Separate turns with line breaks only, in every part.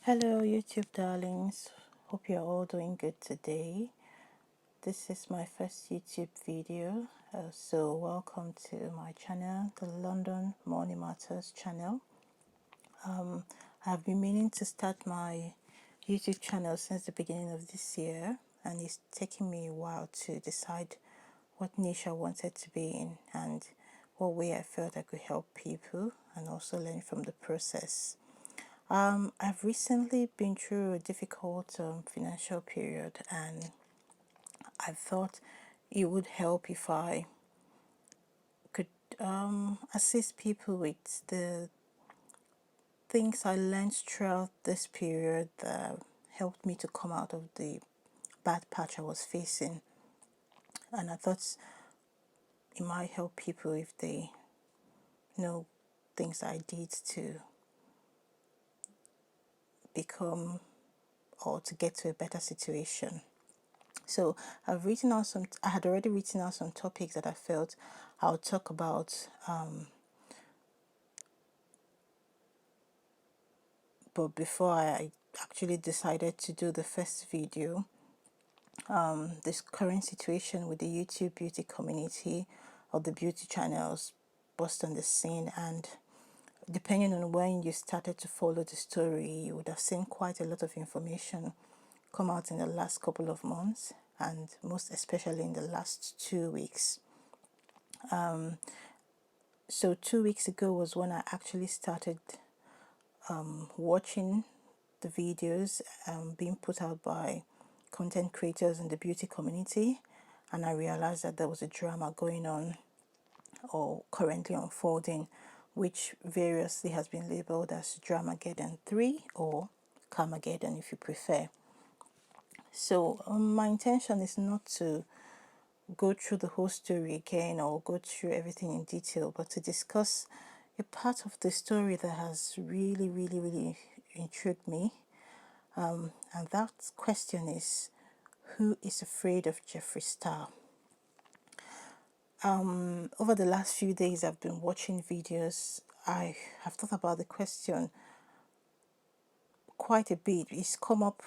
Hello, YouTube darlings. Hope you're all doing good today. This is my first YouTube video, so welcome to my channel, the London Money Matters channel. I've been meaning to start my YouTube channel since the beginning of this year, and it's taking me a while to decide what niche I wanted to be in and what way I felt I could help people and also learn from the process. I've recently been through a difficult financial period, and I thought it would help if I could assist people with the things I learned throughout this period that helped me to come out of the bad patch I was facing. And I thought it might help people if they know things I did to become or to get to a better situation. So I had already written out some topics that I felt I would talk about. But before I actually decided to do the first video, this current situation with the YouTube beauty community or the beauty channels burst on the scene, and depending on when you started to follow the story, you would have seen quite a lot of information come out in the last couple of months, and most especially in the last 2 weeks. So 2 weeks ago was when I actually started watching the videos being put out by content creators in the beauty community, and I realized that there was a drama going on or currently unfolding, which variously has been labeled as Dramageddon 3 or Karmageddon if you prefer. So my intention is not to go through the whole story again or go through everything in detail, but to discuss a part of the story that has really intrigued me. And that question is, who is afraid of Jeffree Star? Over the last few days, I've been watching videos. I have thought about the question quite a bit. It's come up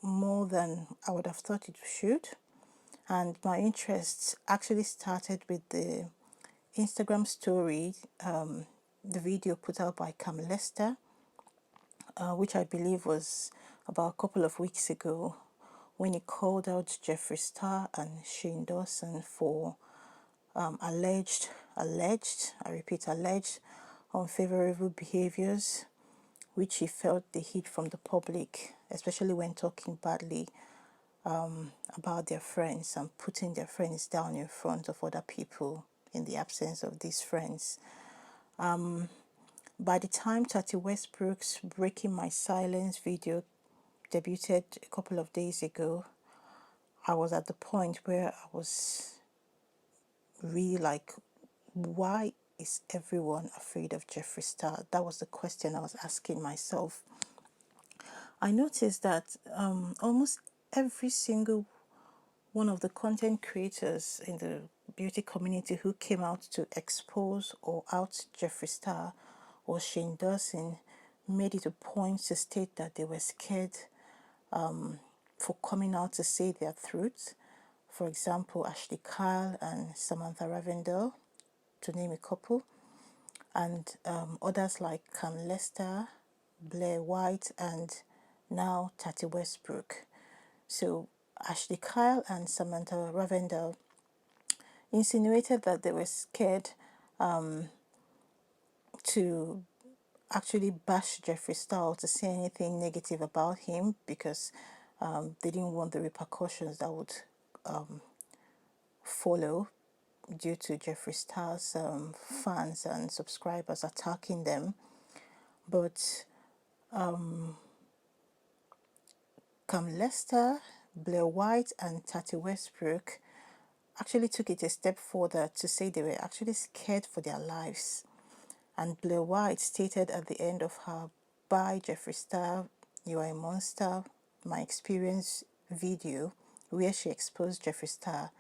more than I would have thought it should. And my interest actually started with the Instagram story, the video put out by Kam Lester, which I believe was about a couple of weeks ago, when he called out Jeffree Star and Shane Dawson for I repeat, alleged unfavorable behaviors, which he felt they hid from the public, especially when talking badly about their friends and putting their friends down in front of other people in the absence of these friends. By the time Tati Westbrook's Breaking My Silence video debuted a couple of days ago, I was at the point where I was really like, why is everyone afraid of Jeffree Star? That was the question I was asking myself. I noticed that almost every single one of the content creators in the beauty community who came out to expose or out Jeffree Star or Shane Dawson made it a point to state that they were scared for coming out to say their truth. For example, Ashley Kyle and Samantha Ravendell, to name a couple, and others like Kam Lester, Blaire White, and now Tati Westbrook. So Ashley Kyle and Samantha Ravendell insinuated that they were scared to actually bash Jeffree Star or to say anything negative about him because they didn't want the repercussions that would follow due to Jeffree Star's fans and subscribers attacking them. But Kam Lester, Blaire White, and Tati Westbrook actually took it a step further to say they were actually scared for their lives. And Blaire White stated at the end of her "Bye Jeffree Star, You Are a Monster, My Experience" video, where she exposed Jeffree Star,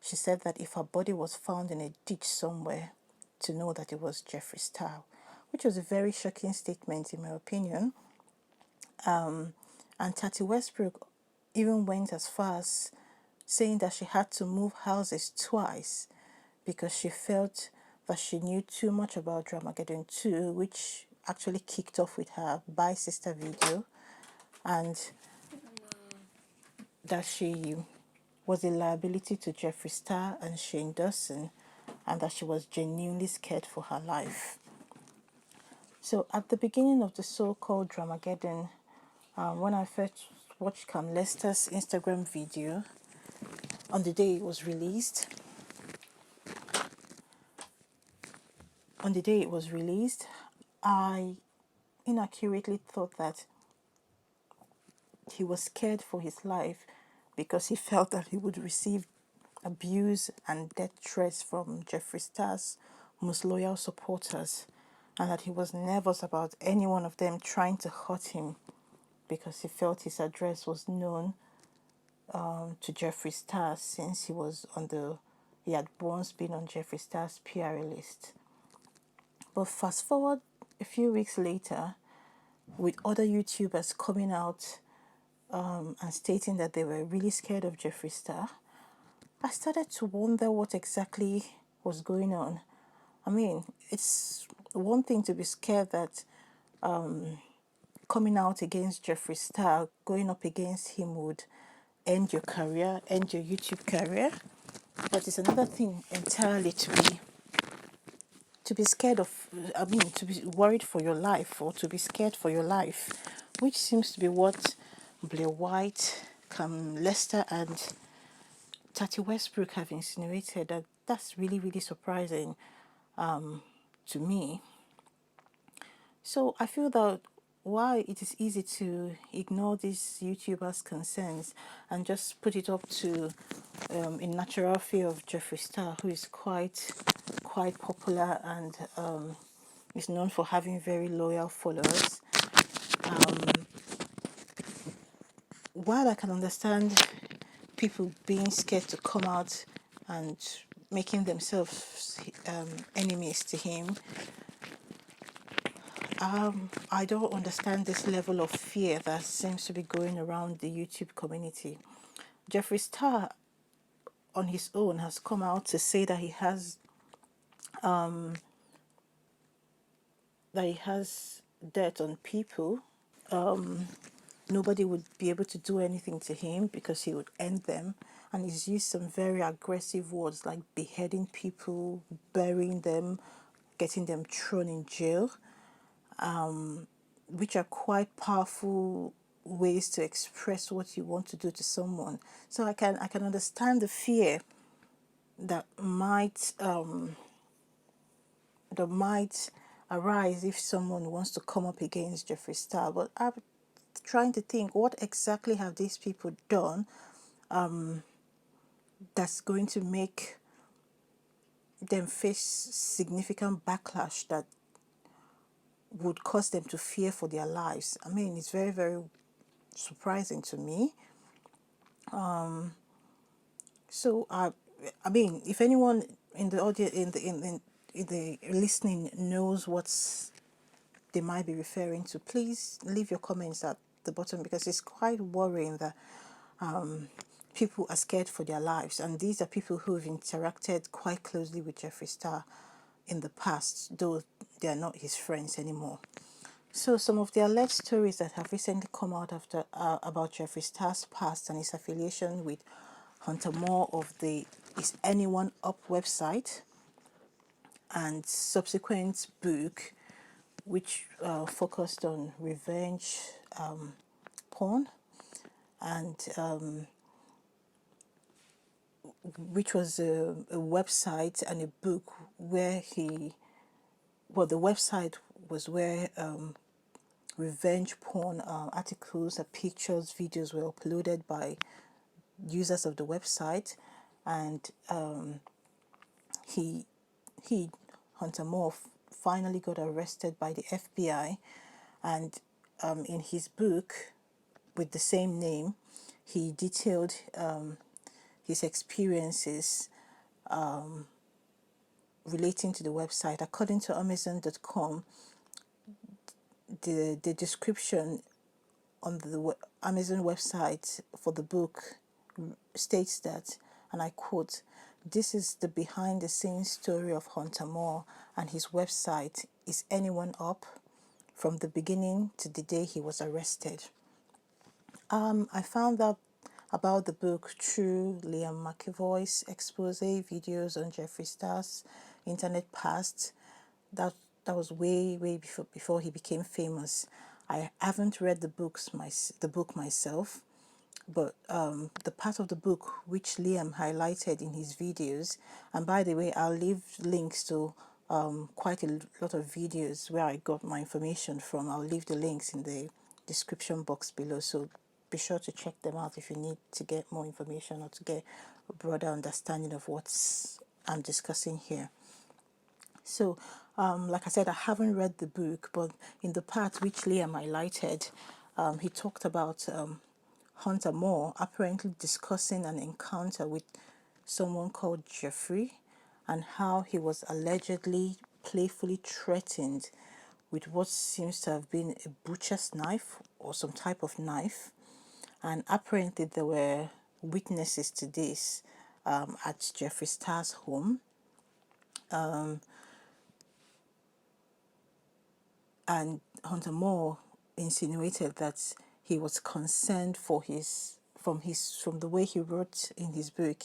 she said that if her body was found in a ditch somewhere, to know that it was Jeffree Star, which was a very shocking statement in my opinion. And Tati Westbrook even went as far as saying that she had to move houses twice because she felt that she knew too much about Dramageddon 2, which actually kicked off with her Bye Sister video, and that she was a liability to Jeffree Star and Shane Dawson, and that she was genuinely scared for her life. So at the beginning of the so-called Dramageddon, when I first watched Kam Lester's Instagram video on the day it was released, I inaccurately thought that he was scared for his life because he felt that he would receive abuse and death threats from Jeffree Star's most loyal supporters, and that he was nervous about any one of them trying to hurt him because he felt his address was known to Jeffree Star since he had once been on Jeffree Star's PRA list. But fast forward a few weeks later, with other YouTubers coming out and stating that they were really scared of Jeffree Star, I started to wonder what exactly was going on. I mean, it's one thing to be scared that coming out against Jeffree Star, going up against him would end your career, end your YouTube career. But it's another thing entirely to be scared of, I mean, to be worried for your life or to be scared for your life, which seems to be what Blaire White, Kam Lester, and Tati Westbrook have insinuated. That's really, really surprising to me. So I feel that while it is easy to ignore these YouTubers' concerns and just put it up to a natural fear of Jeffree Star, who is quite popular and is known for having very loyal followers. While I can understand people being scared to come out and making themselves enemies to him, I don't understand this level of fear that seems to be going around the YouTube community. Jeffree Star, on his own, has come out to say that he has dirt on people. Nobody would be able to do anything to him because he would end them. And he's used some very aggressive words like beheading people, burying them, getting them thrown in jail, which are quite powerful ways to express what you want to do to someone. So I can understand the fear that might arise if someone wants to come up against Jeffree Star. But I'm trying to think, what exactly have these people done that's going to make them face significant backlash that would cause them to fear for their lives? I mean, it's very, very surprising to me. So I mean, if anyone in the audience, in the listening, knows what they might be referring to, please leave your comments at the bottom, because it's quite worrying that people are scared for their lives, and these are people who have interacted quite closely with Jeffree Star in the past, though they are not his friends anymore. So some of the alleged stories that have recently come out after about Jeffree Star's past and his affiliation with Hunter Moore of the Is Anyone Up website and subsequent book, which focused on revenge porn, and which was a website and a book where the website was where revenge porn articles, pictures, videos were uploaded by users of the website, and he Hunter Moore finally got arrested by the FBI, and in his book with the same name, he detailed his experiences relating to the website. According to Amazon.com, the description on the Amazon website for the book states that, and I quote, "This is the behind-the-scenes story of Hunter Moore and his website, Is Anyone Up? From the beginning to the day he was arrested." I found out about the book through Liam McEvoy's expose videos on Jeffree Star's internet past. That that was way before he became famous. I haven't read the book myself, but the part of the book which Liam highlighted in his videos, and by the way, I'll leave links to quite a lot of videos where I got my information from. I'll leave the links in the description box below, so be sure to check them out if you need to get more information or to get a broader understanding of what I'm discussing here. So, like I said, I haven't read the book, but in the part which Liam highlighted, he talked about Hunter Moore apparently discussing an encounter with someone called Jeffree and how he was allegedly playfully threatened with what seems to have been a butcher's knife or some type of knife. And apparently there were witnesses to this at Jeffree Star's home. And Hunter Moore insinuated that he was concerned for from the way he wrote in his book.